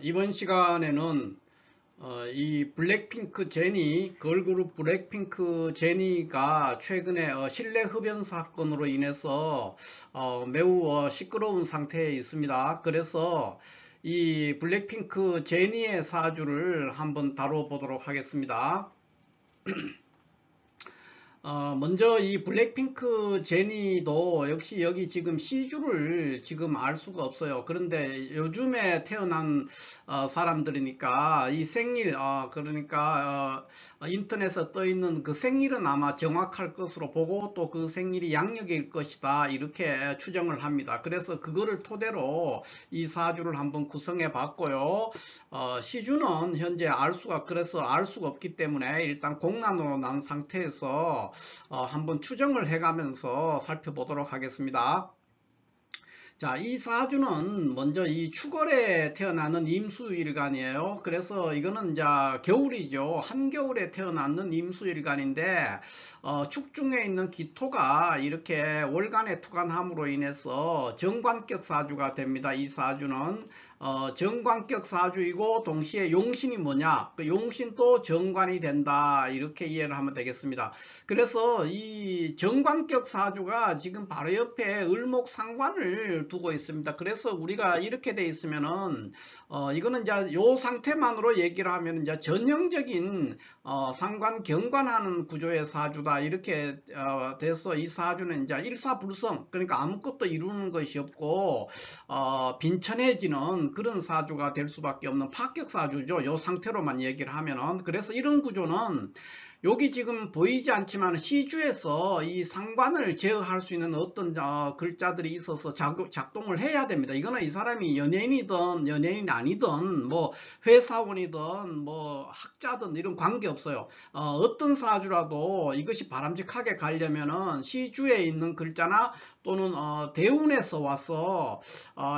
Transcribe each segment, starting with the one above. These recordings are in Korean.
이번 시간에는 이 블랙핑크 제니, 걸그룹 블랙핑크 제니가 최근에 실내 흡연 사건으로 인해서 매우 시끄러운 상태에 있습니다. 그래서 이 블랙핑크 제니의 사주를 한번 다뤄보도록 하겠습니다. 먼저 이 블랙핑크 제니도 역시 여기 지금 시주를 지금 알 수가 없어요. 그런데 요즘에 태어난 사람들이니까 이 생일, 그러니까 인터넷에 떠 있는 그 생일은 아마 정확할 것으로 보고 또 그 생일이 양력일 것이다 이렇게 추정을 합니다. 그래서 그거를 토대로 이 사주를 한번 구성해 봤고요. 시주는 현재 그래서 알 수가 없기 때문에 일단 공란으로 난 상태에서 한번 추정을 해가면서 살펴보도록 하겠습니다. 자, 이 사주는 먼저 이 축월에 태어나는 임수일간이에요. 그래서 이거는 이제 겨울이죠. 한겨울에 태어나는 임수일간인데 축중에 있는 기토가 이렇게 월간에 투간함으로 인해서 정관격 사주가 됩니다. 이 사주는 정관격 사주이고 동시에 용신이 뭐냐? 그 용신도 정관이 된다. 이렇게 이해를 하면 되겠습니다. 그래서 이 정관격 사주가 지금 바로 옆에 을목상관을 두고 있습니다. 그래서 우리가 이렇게 돼 있으면은 이거는 이제 요 상태만으로 얘기를 하면 이제 전형적인 상관 경관하는 구조의 사주다 이렇게 돼서 이 사주는 이제 일사불성, 그러니까 아무것도 이루는 것이 없고 빈천해지는 그런 사주가 될 수밖에 없는 파격 사주죠. 요 상태로만 얘기를 하면은. 그래서 이런 구조는 여기 지금 보이지 않지만 시주에서 이 상관을 제어할 수 있는 어떤 글자들이 있어서 작동을 해야 됩니다. 이거는 이 사람이 연예인이든 연예인이 아니든 뭐 회사원이든 뭐 학자든 이런 관계 없어요. 어떤 사주라도 이것이 바람직하게 가려면은 시주에 있는 글자나 또는 대운에서 와서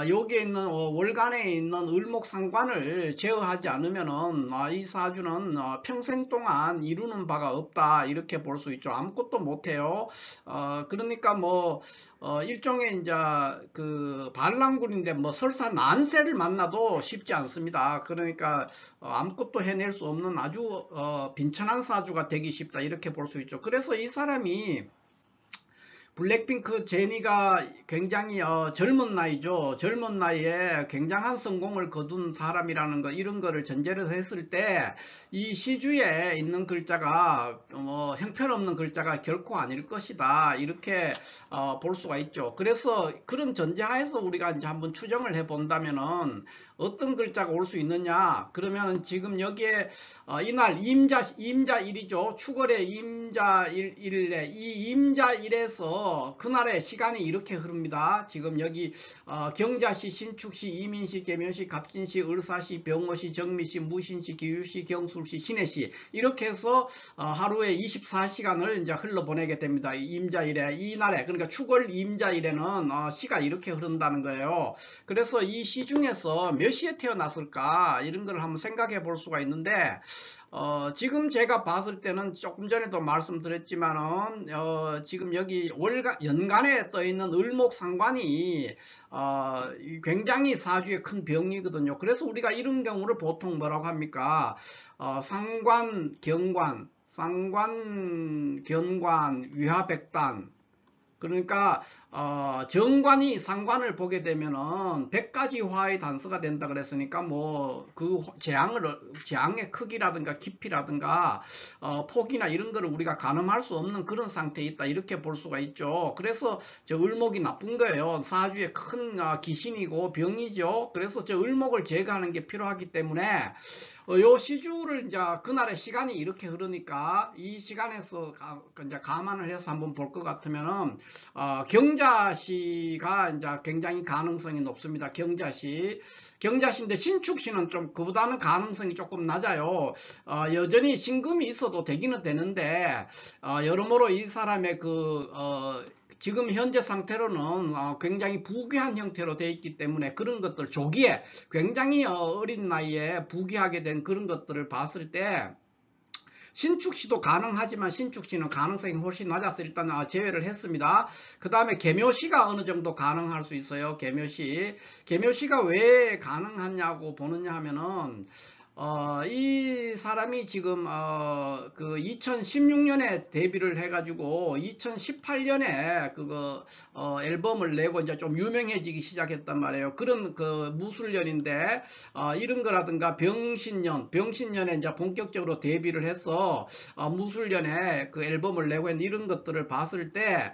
여기에 있는 월간에 있는 을목상관을 제어하지 않으면은 이 사주는 평생 동안 이루는 바가 없다 이렇게 볼 수 있죠. 아무것도 못해요. 그러니까 뭐 일종의 이제 그 반란군인데 뭐 설사 난세를 만나도 쉽지 않습니다. 그러니까 아무것도 해낼 수 없는 아주 빈천한 사주가 되기 쉽다 이렇게 볼 수 있죠. 그래서 이 사람이 블랙핑크 제니가 굉장히 젊은 나이죠. 젊은 나이에 굉장한 성공을 거둔 사람이라는 거, 이런 거를 전제로 했을 때 이 시주에 있는 글자가 형편없는 글자가 결코 아닐 것이다 이렇게 볼 수가 있죠. 그래서 그런 전제하에서 우리가 이제 한번 추정을 해 본다면은 어떤 글자가 올 수 있느냐, 그러면 지금 여기에 이날 임자일이죠. 축월의 임자일에 이 임자일에서 그날의 시간이 이렇게 흐릅니다. 지금 여기 경자시, 신축시, 이민시, 계면시, 갑진시, 을사시, 병호시, 정미시, 무신시, 기유시, 경술시, 신해시 이렇게 해서 하루에 24시간을 이제 흘러보내게 됩니다. 임자일에 이날에, 그러니까 축월 임자일에는 시가 이렇게 흐른다는 거예요. 그래서 이 시 중에서 몇 시에 태어났을까 이런 걸 한번 생각해 볼 수가 있는데 지금 제가 봤을 때는 조금 전에도 말씀드렸지만은 지금 여기 연간에 떠 있는 을목상관이 굉장히 사주에 큰 병이거든요. 그래서 우리가 이런 경우를 보통 뭐라고 합니까? 상관, 경관, 쌍관, 견관, 위화백단. 그러니까 정관이 상관을 보게 되면은 100가지 화의 단서가 된다 그랬으니까 뭐 그 재앙의 크기라든가 깊이라든가 폭이나 이런 거를 우리가 가늠할 수 없는 그런 상태에 있다 이렇게 볼 수가 있죠. 그래서 저 을목이 나쁜 거예요. 사주에 큰 귀신이고 병이죠. 그래서 저 을목을 제거하는 게 필요하기 때문에 요 시주를 이제 그날의 시간이 이렇게 흐르니까 이 시간에서 이제 감안을 해서 한번 볼 것 같으면은 경자시가 이제 굉장히 가능성이 높습니다. 경자시인데 신축시는 좀 그보다는 가능성이 조금 낮아요. 여전히 신금이 있어도 되기는 되는데 여러모로 이 사람의 지금 현재 상태로는 굉장히 부귀한 형태로 되어 있기 때문에 그런 것들 조기에 굉장히 어린 나이에 부귀하게 된 그런 것들을 봤을 때 신축시도 가능하지만 신축시는 가능성이 훨씬 낮아서 일단 제외를 했습니다. 그 다음에 개묘시가 어느 정도 가능할 수 있어요. 개묘시가 왜 가능하냐고 보느냐 하면은 이 사람이 지금 그 2016년에 데뷔를 해가지고 2018년에 그거 앨범을 내고 이제 좀 유명해지기 시작했단 말이에요. 그런 그 무술년인데 이런 거라든가 병신년에 이제 본격적으로 데뷔를 해서 무술년에 그 앨범을 내고 있는 이런 것들을 봤을 때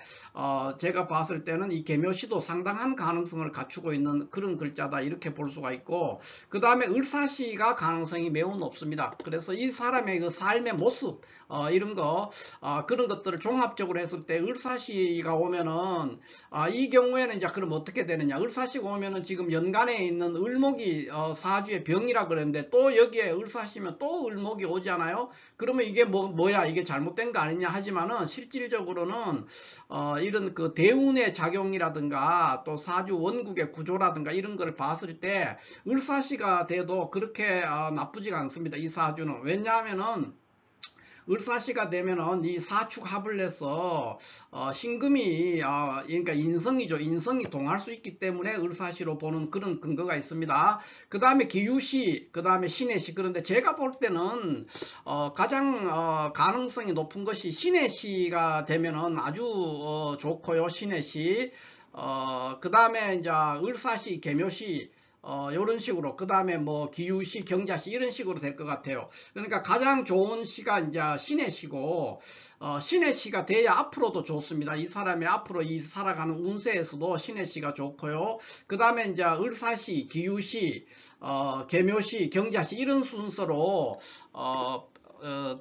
제가 봤을 때는 이 개묘시도 상당한 가능성을 갖추고 있는 그런 글자다 이렇게 볼 수가 있고, 그 다음에 을사시가 가능성이 매우 높습니다. 그래서 이 사람의 그 삶의 모습 이런 거 그런 것들을 종합적으로 했을 때 을사시가 오면은 이 경우에는 이제 그럼 어떻게 되느냐, 을사시가 오면은 지금 연간에 있는 을목이 사주의 병이라 그랬는데 또 여기에 을사시면 또 을목이 오잖아요. 그러면 이게 뭐야 이게 잘못된 거 아니냐 하지만은 실질적으로는 이런 그 대운의 작용이라든가 또 사주 원국의 구조라든가 이런 걸 봤을 때 을사시가 돼도 그렇게 나쁘지가 않습니다. 이 사주는. 왜냐하면은 을사시가 되면은 이 사축합을 해서 신금이 그러니까 인성이죠. 인성이 동할 수 있기 때문에 을사시로 보는 그런 근거가 있습니다. 그 다음에 기유시, 그 다음에 신해시. 그런데 제가 볼 때는 가장 가능성이 높은 것이 신해시가 되면은 아주 좋고요. 신해시. 그 다음에 이제 을사시, 개묘시 요런 식으로, 그 다음에 뭐 기유시, 경자시 이런 식으로 될 것 같아요. 그러니까 가장 좋은 시가 이제 신해시고, 신해시가 돼야 앞으로도 좋습니다. 이 사람이 앞으로 이 살아가는 운세에서도 신해시가 좋고요. 그 다음에 이제 을사시, 기유시, 개묘시, 경자시 이런 순서로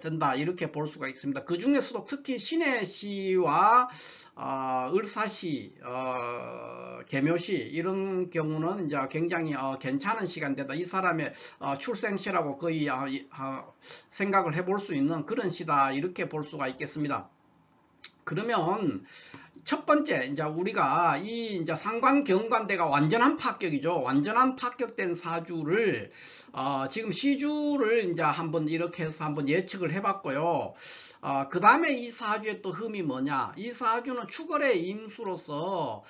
된다 이렇게 볼 수가 있습니다. 그 중에서도 특히 신해시와 을사시, 개묘시 이런 경우는 이제 굉장히 괜찮은 시간대다. 이 사람의 출생시라고 거의 생각을 해볼 수 있는 그런 시다 이렇게 볼 수가 있겠습니다. 그러면 첫 번째 이제 우리가 이 이제 상관경관대가 완전한 파격이죠. 완전한 파격된 사주를 지금 시주를 이제 한번 이렇게 해서 한번 예측을 해봤고요. 그 다음에 이 사주의 또 흠이 뭐냐, 이 사주는 축월의 임수로서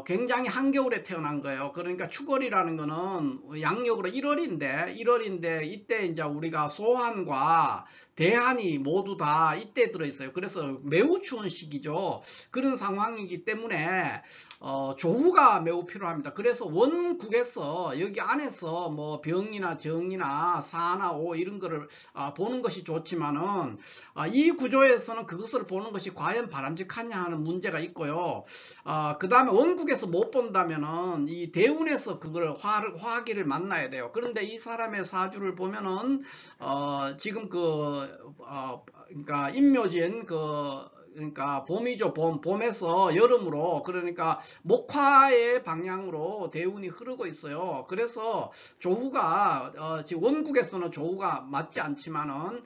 굉장히 한겨울에 태어난 거예요. 그러니까 축월이라는 거는 양력으로 1월인데 이때 이제 우리가 소환과 대한이 모두 다 이때 들어있어요. 그래서 매우 추운 시기죠. 그런 상황이기 때문에 조후가 매우 필요합니다. 그래서 원국에서 여기 안에서 뭐 병이나 정이나 사나 오 이런 거를 보는 것이 좋지만은 이 구조에서는 그것을 보는 것이 과연 바람직하냐 하는 문제가 있고요. 그 다음에 원국에서 못 본다면은 이 대운에서 그걸 화기를 만나야 돼요. 그런데 이 사람의 사주를 보면은 지금 그러니까 임묘진 그러니까 봄이죠. 봄에서 여름으로, 그러니까 목화의 방향으로 대운이 흐르고 있어요. 그래서 조후가 지금 원국에서는 조후가 맞지 않지만은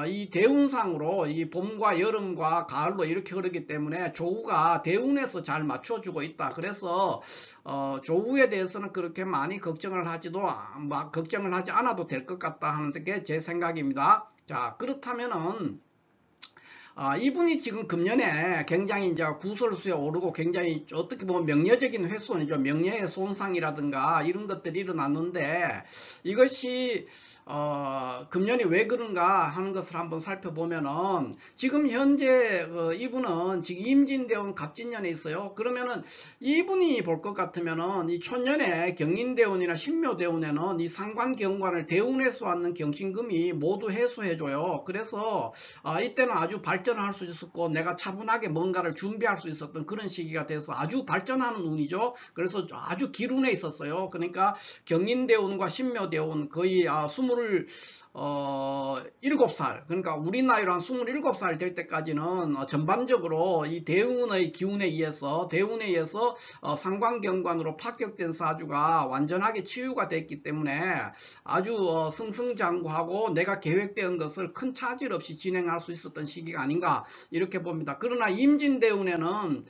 이 대운상으로 이 봄과 여름과 가을로 이렇게 흐르기 때문에 조후가 대운에서 잘 맞춰주고 있다. 그래서 조후에 대해서는 그렇게 많이 걱정을 하지 않아도 될 것 같다 하는 게 제 생각입니다. 자, 그렇다면은 이분이 지금 금년에 굉장히 이제 구설수에 오르고 굉장히 어떻게 보면 명예적인 훼손이죠. 명예의 손상이라든가 이런 것들이 일어났는데 이것이 금년이 왜 그런가 하는 것을 한번 살펴보면은 지금 현재 이분은 지금 임진대운 갑진년에 있어요. 그러면은 이분이 볼 것 같으면은 이 촌년에 경인대운이나 신묘대운에는 이 상관경관을 대운에서 왔는 경신금이 모두 해소해줘요. 그래서 이때는 아주 발전을 할 수 있었고 내가 차분하게 뭔가를 준비할 수 있었던 그런 시기가 돼서 아주 발전하는 운이죠. 그래서 아주 기운에 있었어요. 그러니까 경인대운과 신묘대운 거의 27살, 그러니까 우리 나이로 한 27살 될 때까지는 전반적으로 이 대운의 기운에 의해서 상관경관으로 파격된 사주가 완전하게 치유가 됐기 때문에 아주 승승장구하고 내가 계획된 것을 큰 차질 없이 진행할 수 있었던 시기가 아닌가 이렇게 봅니다. 그러나 임진대운에는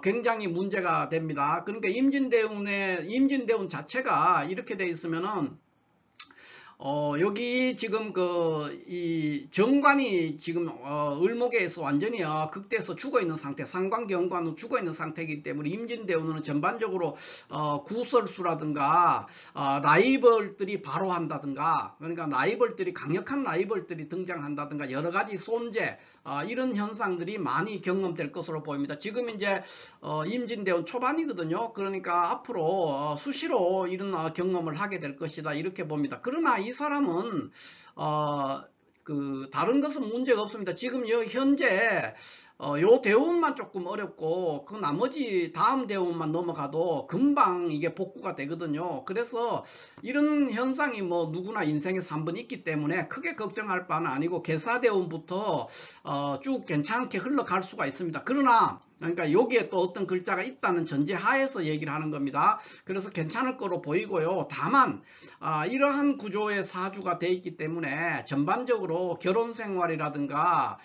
굉장히 문제가 됩니다. 그러니까 임진대운 자체가 이렇게 돼 있으면은 여기 지금 이 정관이 지금 을목에서 완전히 극대에서 죽어있는 상태, 상관경관으로 죽어있는 상태이기 때문에 임진대운은 전반적으로 구설수라든가 라이벌들이 바로 한다든가, 그러니까 라이벌들이, 강력한 라이벌들이 등장한다든가 여러가지 손재, 이런 현상들이 많이 경험될 것으로 보입니다. 지금 이제 임진대운 초반이거든요. 그러니까 앞으로 수시로 이런 경험을 하게 될 것이다, 이렇게 봅니다. 그러나 이 사람은 다른 것은 문제가 없습니다. 지금 현재 요 대운만 조금 어렵고 그 나머지 다음 대운만 넘어가도 금방 이게 복구가 되거든요. 그래서 이런 현상이 뭐 누구나 인생에서 한 번 있기 때문에 크게 걱정할 바는 아니고 계사대운부터 쭉 괜찮게 흘러갈 수가 있습니다. 그러나 그러니까 여기에 또 어떤 글자가 있다는 전제 하에서 얘기를 하는 겁니다. 그래서 괜찮을 거로 보이고요. 다만 이러한 구조의 사주가 돼 있기 때문에 전반적으로 결혼 생활이라든가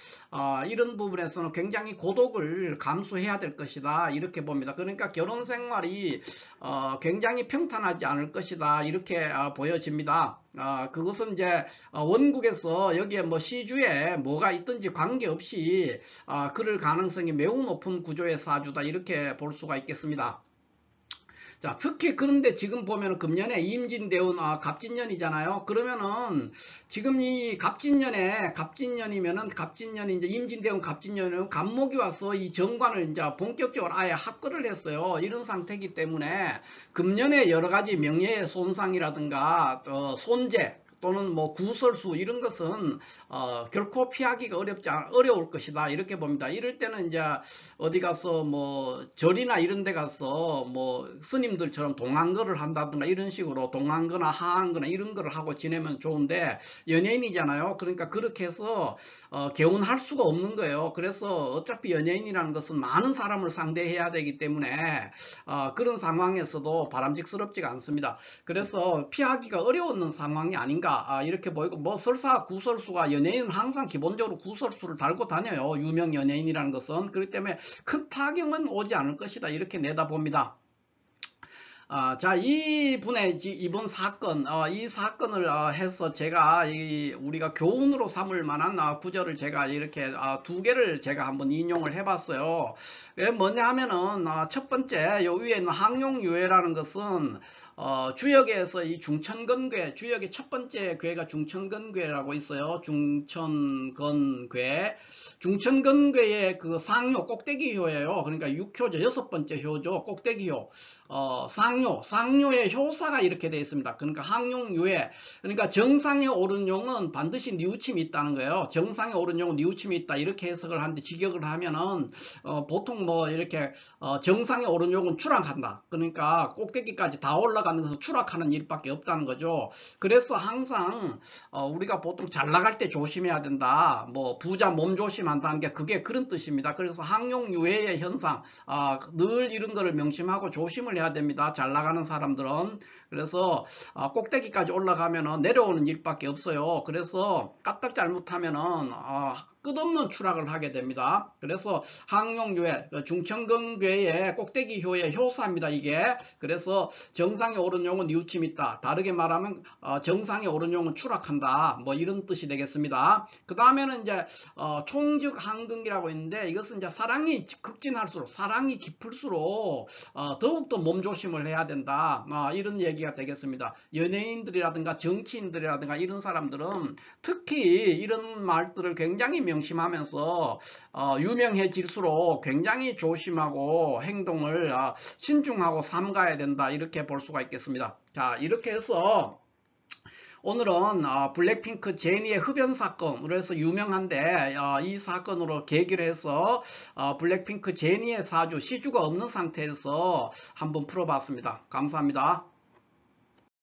이런 부분에서는 굉장히 고독을 감수해야 될 것이다, 이렇게 봅니다. 그러니까 결혼 생활이 굉장히 평탄하지 않을 것이다, 이렇게 보여집니다. 그것은 이제 원국에서 여기에 뭐 시주에 뭐가 있든지 관계없이 그럴 가능성이 매우 높은 구조의 사주다, 이렇게 볼 수가 있겠습니다. 자, 특히 그런데 지금 보면 금년에 임진대운 갑진년이잖아요. 그러면은 지금 이 갑진년이면은 갑진년이 이제 임진대운 갑진년은 갑목이 와서 이 정관을 이제 본격적으로 아예 합거를 했어요. 이런 상태이기 때문에 금년에 여러 가지 명예의 손상이라든가 손재 또는 뭐 구설수 이런 것은 결코 피하기가 어려울 것이다, 이렇게 봅니다. 이럴 때는 이제 어디 가서 뭐 절이나 이런 데 가서 뭐 스님들처럼 동안거를 한다든가 이런 식으로 동안거나 하안거나 이런 거를 하고 지내면 좋은데, 연예인이잖아요. 그러니까 그렇게 해서 개운할 수가 없는 거예요. 그래서 어차피 연예인이라는 것은 많은 사람을 상대해야 되기 때문에 그런 상황에서도 바람직스럽지가 않습니다. 그래서 피하기가 어려운 상황이 아닌가, 이렇게 보이고, 뭐 설사 구설수가, 연예인은 항상 기본적으로 구설수를 달고 다녀요. 유명 연예인이라는 것은. 그렇기 때문에 큰 타격은 오지 않을 것이다, 이렇게 내다봅니다. 자, 이번 사건, 이 사건을 해서 제가 우리가 교훈으로 삼을 만한 구절을 제가 이렇게 두 개를 제가 한번 인용을 해봤어요. 왜 뭐냐 하면은 첫 번째, 요 위에 있는 항용유해라는 것은 주역에서 이 중천건괴, 주역의 첫 번째 괴가 중천건괴라고 있어요. 중천건괴의 그 상효 꼭대기효예요. 그러니까 6효죠. 여섯 번째 효죠. 꼭대기효. 상효의 효사가 이렇게 되어 있습니다. 그러니까 항용유해, 그러니까 정상에 오른 용은 반드시 뉘우침이 있다는 거예요. 정상에 오른 용은 뉘우침이 있다, 이렇게 해석을 하는데, 직역을 하면은 보통 뭐 이렇게 정상에 오른 용은 추락한다, 그러니까 꼭대기까지 다 올라가는 것은 추락하는 일밖에 없다는 거죠. 그래서 항상 우리가 보통 잘 나갈 때 조심해야 된다, 뭐 부자 몸 조심한다는 게 그게 그런 뜻입니다. 그래서 항용유해의 현상, 늘 이런 거를 명심하고 조심을 해야 됩니다, 잘 나가는 사람들은. 그래서 꼭대기까지 올라가면은 내려오는 일밖에 없어요. 그래서 까딱 잘못하면은 끝없는 추락을 하게 됩니다. 그래서 항용유해, 중천건괴의 꼭대기효의 효사입니다, 이게. 그래서 정상에 오른 용은 뉘우침이 있다, 다르게 말하면 정상에 오른 용은 추락한다, 뭐 이런 뜻이 되겠습니다. 그 다음에는 이제 총즉항근기라고 있는데, 이것은 이제 사랑이 극진할수록, 사랑이 깊을수록 더욱더 몸조심을 해야 된다, 이런 얘기가 되겠습니다. 연예인들이라든가 정치인들이라든가 이런 사람들은 특히 이런 말들을 굉장히 명심하면서 유명해질수록 굉장히 조심하고 행동을 신중하고 삼가야 된다, 이렇게 볼 수가 있겠습니다. 자, 이렇게 해서 오늘은 블랙핑크 제니의 흡연 사건으로 해서 유명한데, 이 사건으로 계기를 해서 블랙핑크 제니의 사주, 시주가 없는 상태에서 한번 풀어봤습니다. 감사합니다.